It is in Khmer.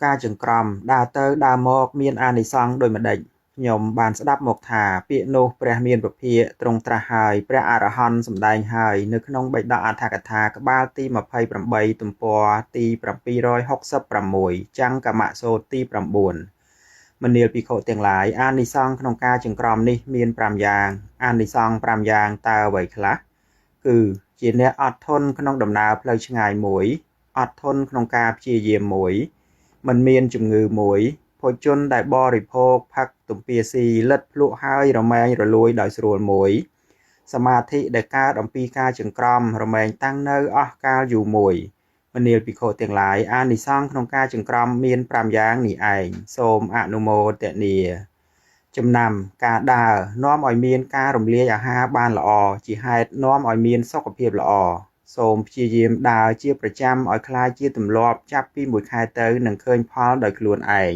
ការចង្ក្រមដើរទៅដើរមកមានអានិសង្សដោយម្ដេចខ្ញុំបានស្ដាប់មកថាពាក្យនោះព្រះមានពភាកទ្រង់ត្រាស់ហើយព្រះអរហន្តសម្ដែងហើយនៅក្នុងបិដកអដ្ឋកថាក្បាលទី28ទំព័រទី766ចាំងកមសូត្រទី9មនាលភិក្ខុទាំងឡាយអានិសង្សក្នុងការចង្ក្រមនេះមាន5យ៉ាងអានិសង្ស5យ៉ាងតើអ្វីខ្លះគឺជាអ្នកអត់ធន់ក្នុងដំណើរផ្លូវឆ្ងាយមួយអត់ធន់ក្នុងការព្យាយាមមួយមិនមានជំងឺមួយភោជនដែលបរិភោគផឹកទំពាស៊ីលិតភ្លក់ហើយរមែងរលួយដោយស្រួលមួយសមាធិដែលកើតអំពីការចង្ក្រមរមែងតាំងនៅអស់កាលយូរមួយមនាលភិក្ខុទាំងឡាយអានិសង្សក្នុងការចង្ក្រមមាន5យ៉ាងនេះឯងសូមអនុមោទនាចំណាំការដើរនាំឲ្យមានការរំលាយអាហារបានល្អជាហេតុនាំឲ្យមានសុខភាពល្អសូមព្យាយាមដើរជាប្រចាំឲ្យคล้ายជាទម្លាប់ចាប់ពី1ខែទៅនឹងឃើញផលដោយខ្លួនឯង